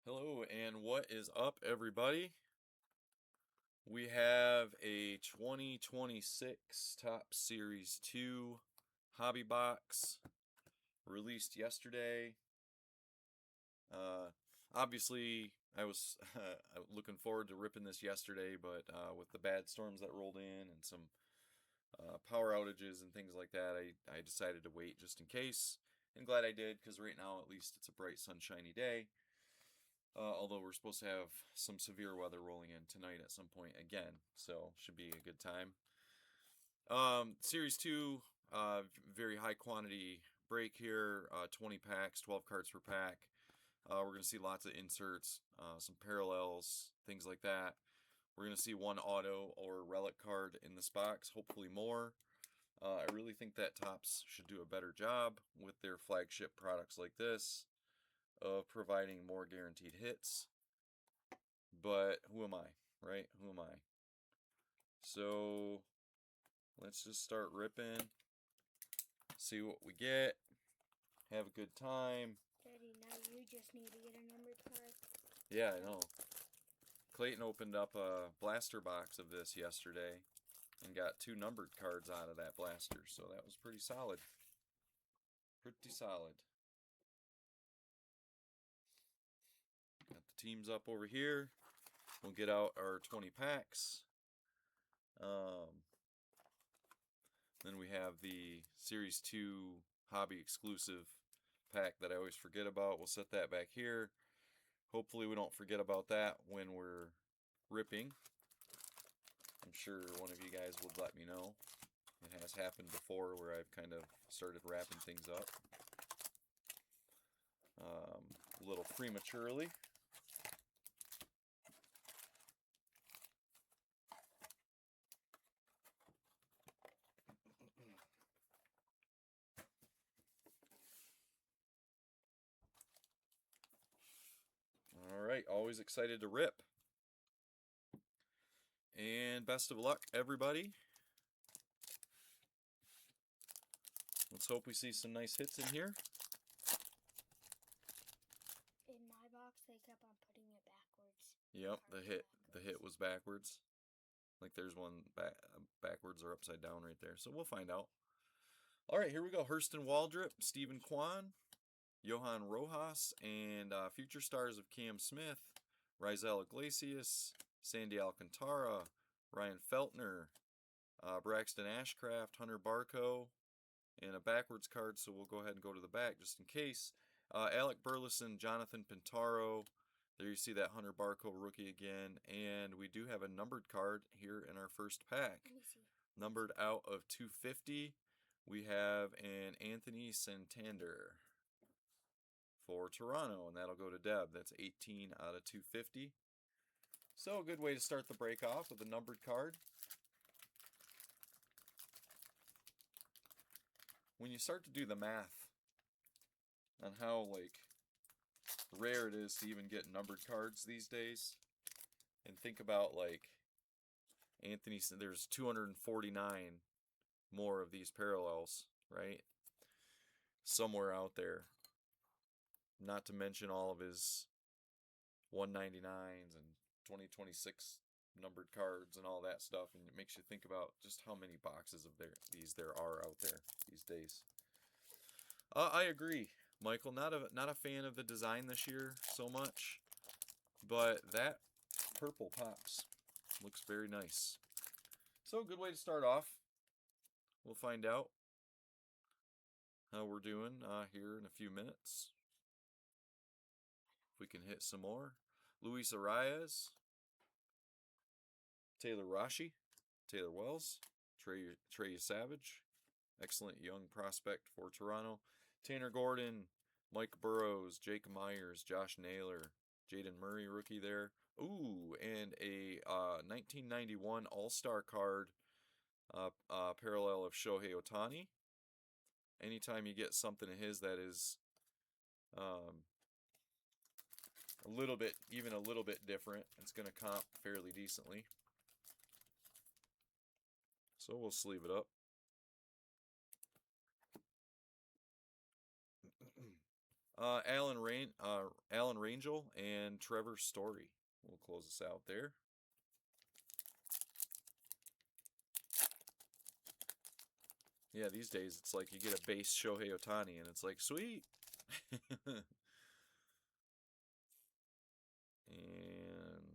Hello, and what is up, everybody? We have a 2026 Top Series 2 hobby box released yesterday. Uh, Obviously, I was looking forward to ripping this yesterday, but with the bad storms that rolled in and some power outages and things like that, I decided to wait just in case. And glad I did, because right now, at least, it's a bright, sunshiny day. Although we're supposed to have some severe weather rolling in tonight at some point again, so should be a good time. Series 2, very high quantity break here, 20 packs, 12 cards per pack. We're going to see lots of inserts, some parallels, things like that. We're going to see one auto or relic card in this box, hopefully more. I really think that Topps should do a better job with their flagship products like this of providing more guaranteed hits. But who am I, right? Who am I? So let's just start ripping, see what we get, have a good time. Daddy, now you just need to get a numbered card. Yeah, I know. Clayton opened up a blaster box of this yesterday and got 2 numbered cards out of that blaster, so that was pretty solid. Pretty solid. Got the teams up over here. We'll get out our 20 packs. Then we have the Series 2 hobby exclusive pack that I always forget about. We'll set that back here. Hopefully we don't forget about that when we're ripping. I'm sure one of you guys would let me know. It has happened before where I've kind of started wrapping things up a little prematurely. All right, always excited to rip. And best of luck, everybody. Let's hope we see some nice hits in here. In my box, they kept on putting it backwards. Yep, the hit was backwards. Like there's one backwards or upside down right there. So we'll find out. All right, here we go. Hurston Waldrop, Stephen Kwan, Johan Rojas, and future stars of Cam Smith, Rizal Iglesias, Sandy Alcantara, Ryan Feltner, Braxton Ashcraft, Hunter Barco, and a backwards card, so we'll go ahead and go to the back just in case. Alec Burleson, Jonathan Pintaro. There you see that Hunter Barco rookie again. And we do have a numbered card here in our first pack. Let me see. Numbered out of 250, we have an Anthony Santander for Toronto, and that'll go to Deb. That's 18 out of 250. So a good way to start the break off with a numbered card. When you start to do the math on how rare it is to even get numbered cards these days, and think about Anthony, there's 249 more of these parallels, right? Somewhere out there. Not to mention all of his 199s and 2026 numbered cards and all that stuff, and it makes you think about just how many boxes of these there are out there these days. I agree, Michael. Not a fan of the design this year so much, but that purple pops. Looks very nice. So a good way to start off. We'll find out how we're doing here in a few minutes. If we can hit some more. Luis Arias, Taylor Rashi, Taylor Wells, Trey Savage, excellent young prospect for Toronto. Tanner Gordon, Mike Burrows, Jake Myers, Josh Naylor, Jaden Murray rookie there. Ooh, and a 1991 All-Star card parallel of Shohei Ohtani. Anytime you get something of his that is even a little bit different, it's going to comp fairly decently. So we'll sleeve it up. Alan Rangel and Trevor Story. We'll close this out there. Yeah, these days it's like you get a base Shohei Otani and it's like, sweet. And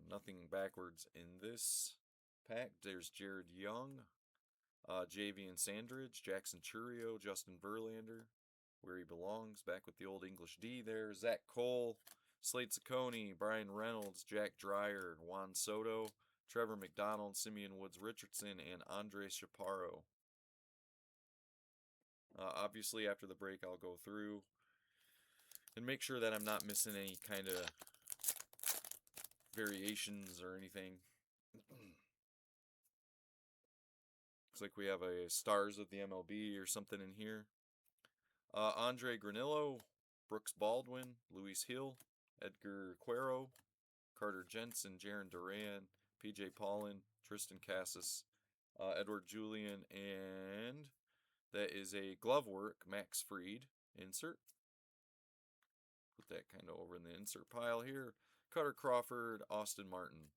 nothing backwards in this pack. There's Jared Young, Javian Sandridge, Jackson Churio, Justin Verlander, where he belongs, back with the old English D there. Zach Cole, Slade Ciccone, Brian Reynolds, Jack Dreyer, Juan Soto, Trevor McDonald, Simeon Woods Richardson, and Andre Chaparro. Obviously, after the break, I'll go through and make sure that I'm not missing any kind of variations or anything. Looks like we have a Stars of the MLB or something in here. Andre Granillo, Brooks Baldwin, Luis Hill, Edgar Cuero, Carter Jensen, Jaron Duran, PJ Paulin, Tristan Cassis, Edward Julian, and that is a glove work Max Fried insert. Put that kind of over in the insert pile here. Cutter Crawford, Austin Martin.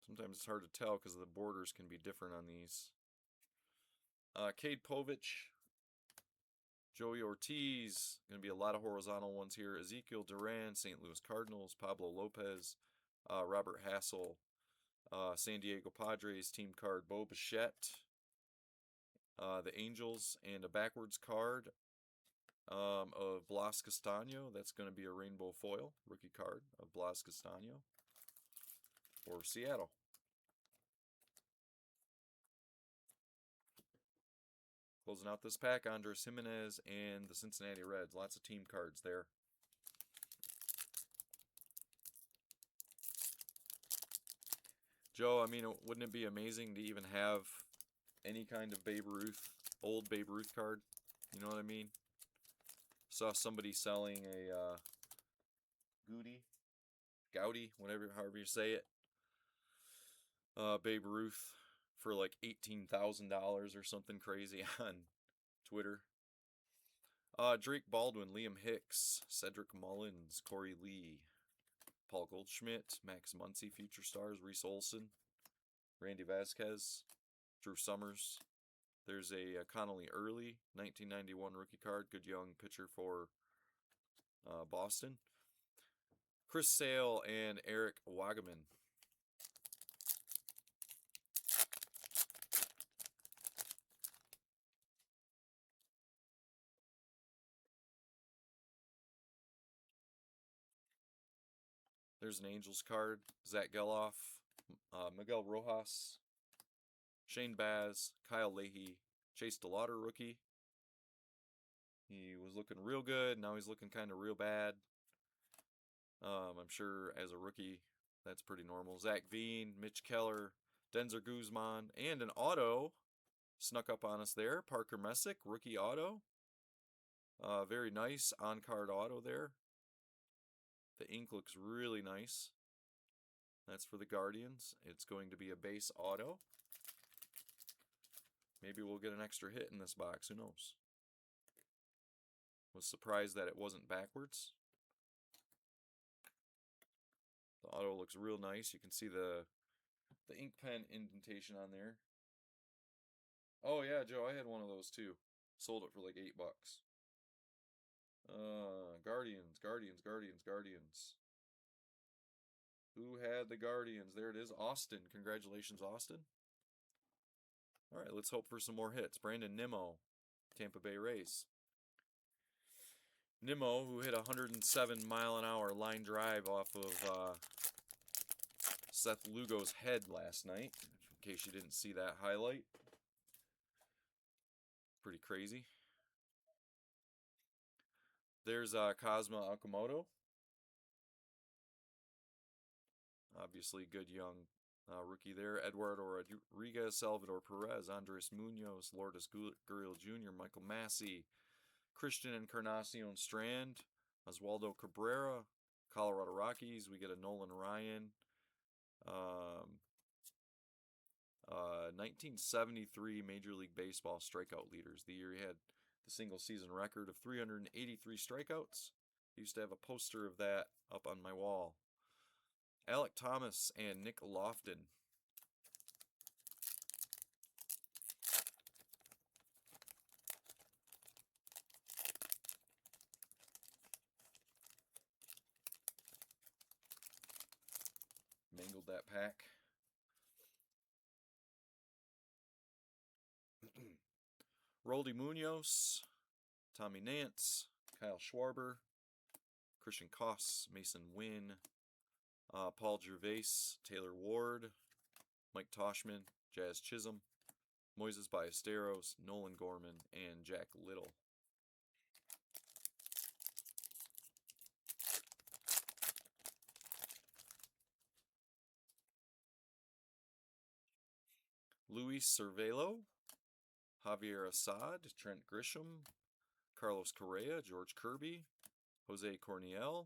Sometimes it's hard to tell because the borders can be different on these. Cade Povich, Joey Ortiz. Going to be a lot of horizontal ones here. Ezekiel Duran, St. Louis Cardinals. Pablo Lopez, Robert Hassel, San Diego Padres team card. Bo Bichette, the Angels, and a backwards card of Blas Castano. That's going to be a rainbow foil rookie card of Blas Castano for Seattle. Closing out this pack, Andres Jimenez and the Cincinnati Reds. Lots of team cards there. Joe, I mean, wouldn't it be amazing to even have any kind of Babe Ruth, old Babe Ruth card? You know what I mean? Saw somebody selling a Goudy, whatever, however you say it, Babe Ruth for like $18,000 or something crazy on Twitter. Drake Baldwin, Liam Hicks, Cedric Mullins, Corey Lee, Paul Goldschmidt, Max Muncy, Future Stars, Reese Olson, Randy Vasquez, Drew Summers. There's a Connolly Early, 1991 rookie card, good young pitcher for Boston. Chris Sale and Eric Wagaman. There's an Angels card. Zach Geloff, Miguel Rojas, Shane Baz, Kyle Leahy, Chase DeLauder rookie. He was looking real good. Now he's looking kind of real bad. I'm sure as a rookie, that's pretty normal. Zach Veen, Mitch Keller, Denzer Guzman, and an auto snuck up on us there. Parker Messick, rookie auto. Very nice on-card auto there. The ink looks really nice. That's for the Guardians. It's going to be a base auto. Maybe we'll get an extra hit in this box. Who knows? Was surprised that it wasn't backwards. The auto looks real nice. You can see the ink pen indentation on there. Oh yeah, Joe, I had one of those too. Sold it for like $8. Guardians, Guardians, Guardians, Guardians. Who had the Guardians? There it is. Austin. Congratulations, Austin. All right, let's hope for some more hits. Brandon Nimmo, Tampa Bay Rays. Nimmo, who hit a 107-mile-an-hour line drive off of Seth Lugo's head last night, in case you didn't see that highlight. Pretty crazy. There's Cosma Okamoto. Obviously, good young rookie there. Eduardo Rodriguez, Salvador Perez, Andres Munoz, Lourdes Gurriel Jr., Michael Massey, Christian Encarnacion Strand, Oswaldo Cabrera, Colorado Rockies, we get a Nolan Ryan. 1973 Major League Baseball strikeout leaders. The year he had the single season record of 383 strikeouts. I used to have a poster of that up on my wall. Alec Thomas and Nick Lofton. Mangled that pack. Roldy Munoz, Tommy Nance, Kyle Schwarber, Christian Koss, Mason Wynn, Paul Gervais, Taylor Ward, Mike Toshman, Jazz Chisholm, Moises Ballesteros, Nolan Gorman, and Jack Little. Luis Cervello, Javier Assad, Trent Grisham, Carlos Correa, George Kirby, Jose Corniel,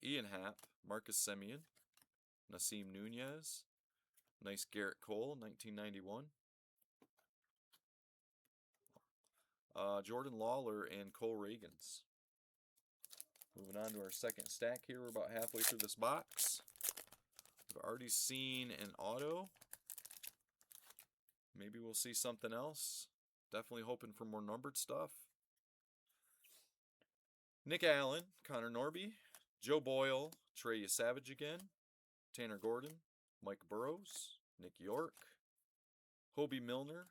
Ian Happ, Marcus Semien, Nasim Nunez, nice Garrett Cole, 1991. Jordan Lawler and Cole Reagans. Moving on to our second stack here. We're about halfway through this box. We've already seen an auto. Maybe we'll see something else. Definitely hoping for more numbered stuff. Nick Allen, Connor Norby, Joe Boyle, Trey Savage again, Tanner Gordon, Mike Burrows, Nick York, Hobie Milner,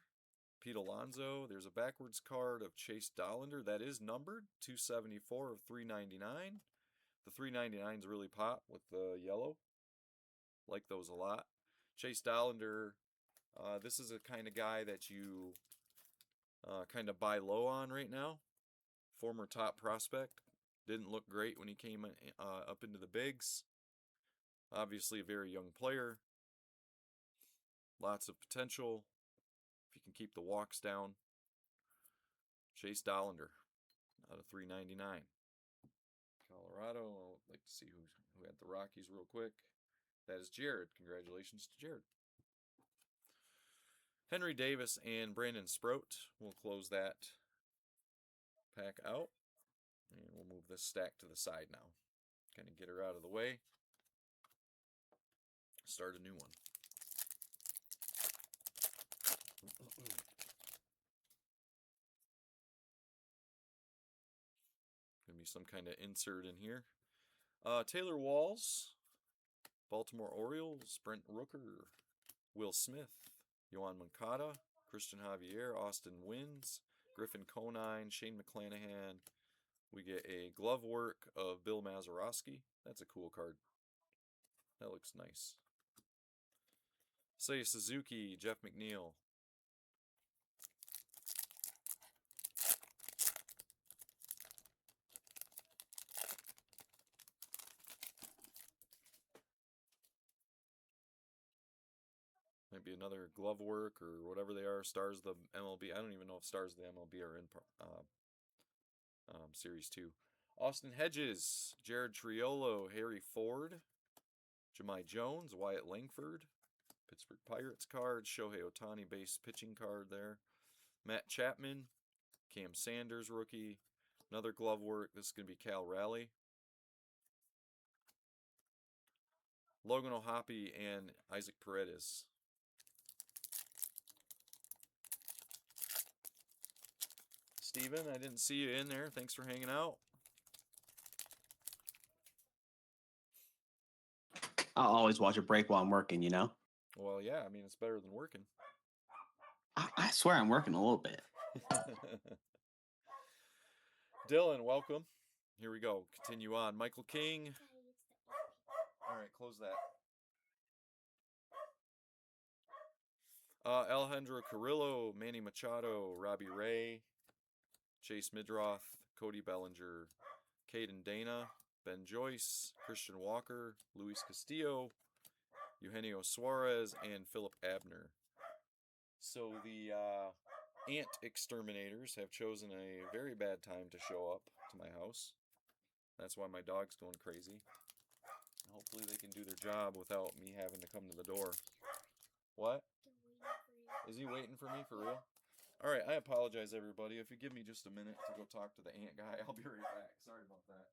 Pete Alonso. There's a backwards card of Chase Dollander. That is numbered, 274 of 399. The 399s really pop with the yellow. Like those a lot. Chase Dollander, this is a kind of guy that you kind of buy low on right now. Former top prospect. Didn't look great when he came up into the bigs. Obviously a very young player. Lots of potential. If you can keep the walks down. Chase Dollander out of 399. Colorado. I'd like to see who had the Rockies real quick. That is Jared. Congratulations to Jared. Henry Davis and Brandon Sprout. We'll close that pack out. And we'll move this stack to the side now. Kind of get her out of the way. Start a new one. Gonna be some kind of insert in here. Taylor Walls, Baltimore Orioles, Brent Rooker, Will Smith, Yohan Moncada, Christian Javier, Austin Wins, Griffin Conine, Shane McClanahan. We get a glove work of Bill Mazeroski. That's a cool card. That looks nice. Seiya Suzuki, Jeff McNeil. Might be another glove work or whatever they are. Stars of the MLB. I don't even know if Stars of the MLB are in Series 2. Austin Hedges, Jared Triolo, Harry Ford, Jahmai Jones, Wyatt Langford, Pittsburgh Pirates card, Shohei Ohtani base pitching card there, Matt Chapman, Cam Sanders rookie, another glove work. This is going to be Cal Raleigh. Logan O'Hoppe and Isaac Paredes. Steven, I didn't see you in there. Thanks for hanging out. I'll always watch a break while I'm working, you know? Well, yeah, I mean, it's better than working. I swear I'm working a little bit. Dylan, welcome. Here we go. Continue on. Michael King. All right, close that. Alejandro Carrillo, Manny Machado, Robbie Ray, Chase Midroth, Cody Bellinger, Caden Dana, Ben Joyce, Christian Walker, Luis Castillo, Eugenio Suarez, and Philip Abner. So the ant exterminators have chosen a very bad time to show up to my house. That's why my dog's going crazy. Hopefully they can do their job without me having to come to the door. What? They're waiting for you. Is he waiting for me for real? All right, I apologize, everybody. If you give me just a minute to go talk to the ant guy, I'll be right back. Sorry about that.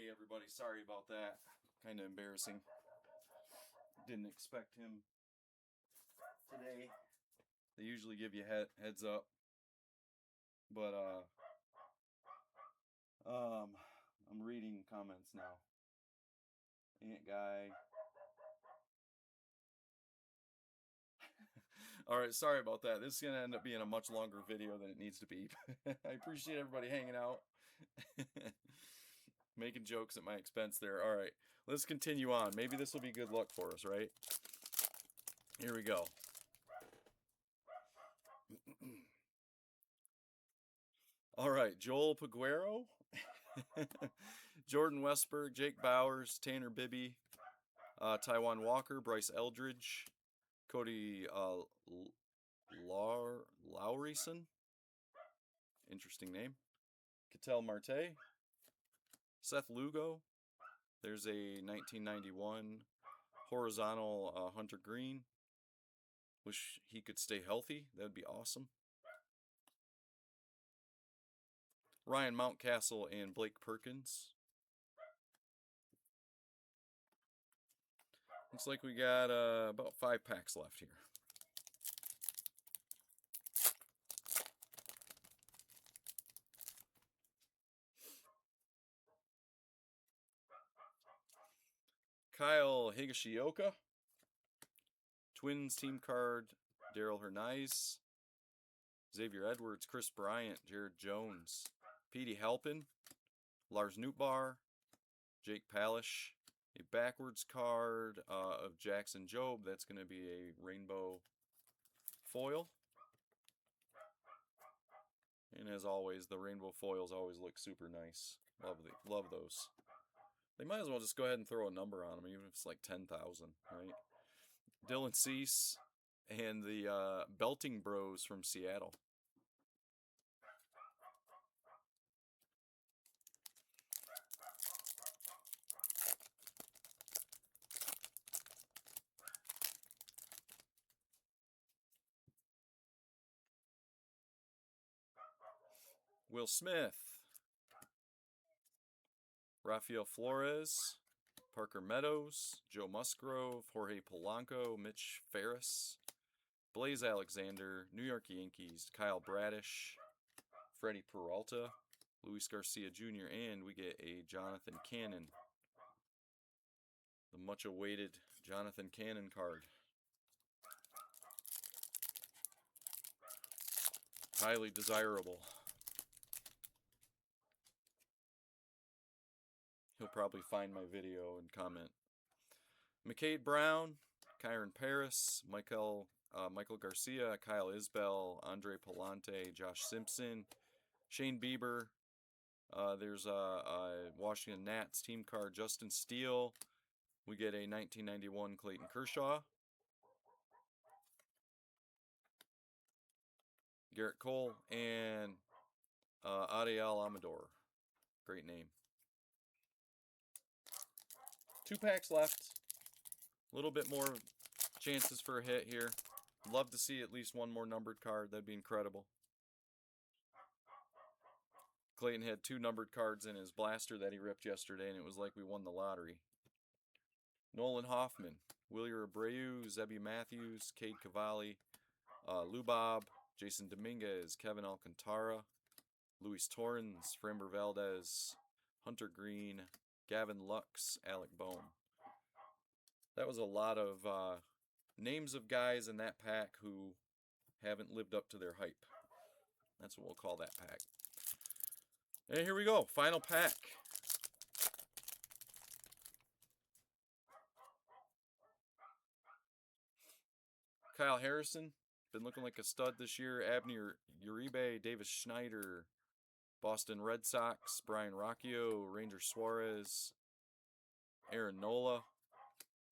Hey everybody, sorry about that. Kind of embarrassing. Didn't expect him today. They usually give you heads up. But I'm reading comments now. Ant guy. Alright, sorry about that. This is going to end up being a much longer video than it needs to be. I appreciate everybody hanging out. Making jokes at my expense there. Alright, let's continue on. Maybe this will be good luck for us, right? Here we go. Alright, Joel Paguero. Jordan Westberg, Jake Bowers, Tanner Bibby, Taiwan Walker, Bryce Eldridge, Cody Lowryson, interesting name, Ketel Marte, Seth Lugo, there's a 1991 horizontal Hunter Green, wish he could stay healthy, that would be awesome. Ryan Mountcastle and Blake Perkins. Looks like we got about 5 packs left here. Kyle Higashioka. Twins team card, Daryl Hernaiz. Xavier Edwards, Chris Bryant, Jared Jones. Petey Halpin, Lars Nootbaar, Jake Palish. A backwards card of Jackson Jobe. That's going to be a rainbow foil. And as always, the rainbow foils always look super nice. Love those. They might as well just go ahead and throw a number on them, even if it's like 10,000, right? Dylan Cease and the Belting Bros from Seattle. Will Smith, Rafael Flores, Parker Meadows, Joe Musgrove, Jorge Polanco, Mitch Ferris, Blaze Alexander, New York Yankees, Kyle Bradish, Freddie Peralta, Luis Garcia Jr., and we get a Jonathan Cannon. The much awaited Jonathan Cannon card. Highly desirable. He'll probably find my video and comment. McCade Brown, Kyron Paris, Michael Garcia, Kyle Isbell, Andre Palante, Josh Simpson, Shane Bieber. There's a Washington Nats team card, Justin Steele. We get a 1991 Clayton Kershaw. Garrett Cole and Ariel Amador. Great name. 2 packs left. A little bit more chances for a hit here. Love to see at least one more numbered card. That'd be incredible. Clayton had 2 numbered cards in his blaster that he ripped yesterday, and it was like we won the lottery. Nolan Hoffman, Wilyer Abreu, Zebby Matthews, Cade Cavalli, Lubob, Jason Dominguez, Kevin Alcantara, Luis Torrens, Framber Valdez, Hunter Green, Gavin Lux, Alec Bohm. That was a lot of names of guys in that pack who haven't lived up to their hype. That's what we'll call that pack. And here we go, final pack. Kyle Harrison, been looking like a stud this year. Abner Uribe, Davis Schneider, Boston Red Sox, Brian Rocchio, Ranger Suarez, Aaron Nola,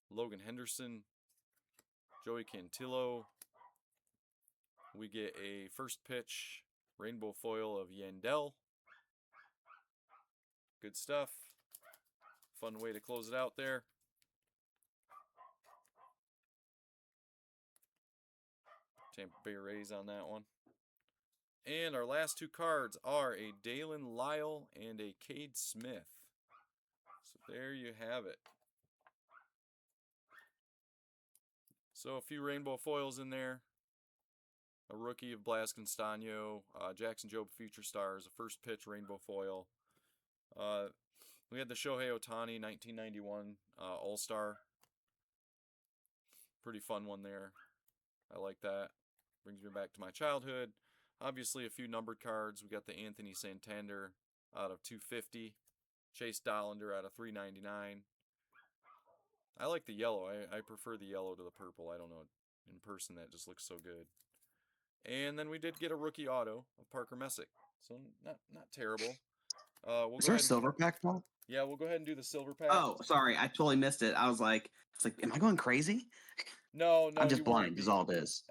Logan Henderson, Joey Cantillo. We get a first pitch rainbow foil of Yandel. Good stuff. Fun way to close it out there. Tampa Bay Rays on that one. And our last 2 cards are a Dalen Lyle and a Cade Smith. there you have it. So a few rainbow foils in there. A rookie of Blas Castano, Jackson Jobe Future Stars, a first pitch rainbow foil. We had the Shohei Ohtani 1991 All Star. Pretty fun one there. I like that. Brings me back to my childhood. Obviously, a few numbered cards. We got the Anthony Santander out of 250. Chase Dollander out of 399. I like the yellow. I prefer the yellow to the purple. I don't know. In person, that just looks so good. And then we did get a rookie auto of Parker Messick. So not terrible. We'll Is go there a ahead and silver pack, Paul? yeah, we'll go ahead and do the silver pack. Oh, sorry, I totally missed it. I was like, am I going crazy? No, I'm you just won't blind. Is be. all it is.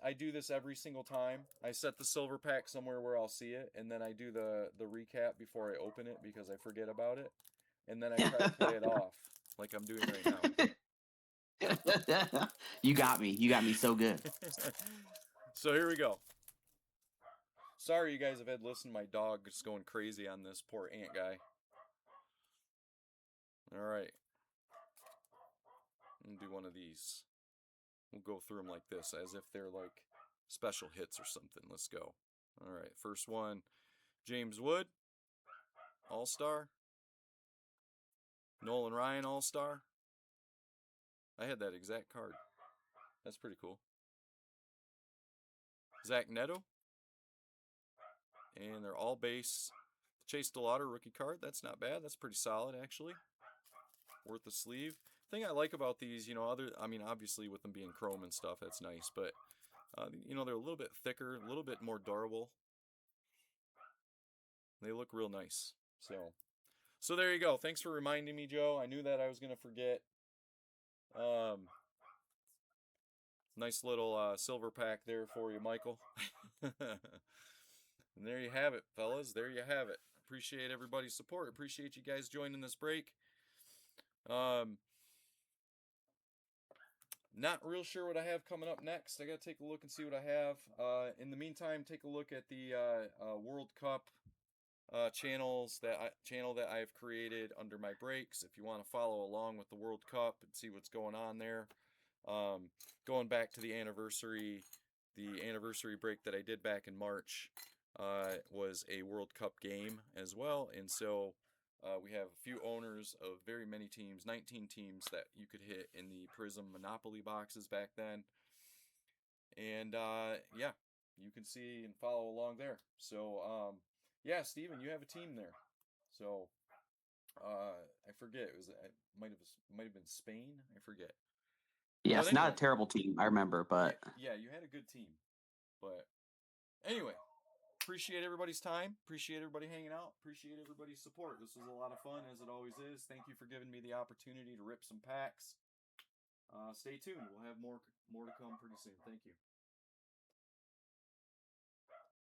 I do this every single time. I set the silver pack somewhere where I'll see it, and then I do the recap before I open it because I forget about it, and then I try to play it off like I'm doing right now. You got me. You got me so good. So here we go. Sorry you guys have had to listen to my dog just going crazy on this poor ant guy. All right. I'm gonna do one of these. We'll go through them like this, as if they're like special hits or something. Let's go. All right, first one, James Wood, All-Star. Nolan Ryan, All-Star. I had that exact card. That's pretty cool. Zach Neto. And they're all base. Chase DeLauder rookie card. That's not bad. That's pretty solid, actually. Worth the sleeve. Thing I like about these, obviously with them being chrome and stuff, that's nice, but they're a little bit thicker, a little bit more durable. They look real nice. So there you go. Thanks for reminding me, Joe. I knew that I was gonna forget. Nice little silver pack there for you, Michael. And there you have it, fellas. There you have it. Appreciate everybody's support. Appreciate you guys joining this break. Not real sure what I have coming up next. I gotta take a look and see what I have. In the meantime, take a look at the World Cup channel that I've created under my breaks. If you want to follow along with the World Cup and see what's going on there, going back to the anniversary break that I did back in March was a World Cup game as well, and so. We have a few owners of very many teams, 19 teams that you could hit in the Prism Monopoly boxes back then. And yeah, you can see and follow along there. So yeah, Steven, you have a team there. So I forget. It might have been Spain. I forget. Yes, But not anyway, a terrible team. I remember, but yeah, you had a good team. But anyway, appreciate everybody's time. Appreciate everybody hanging out. Appreciate everybody's support. This was a lot of fun, as it always is. Thank you for giving me the opportunity to rip some packs. Stay tuned. We'll have more to come pretty soon. Thank you.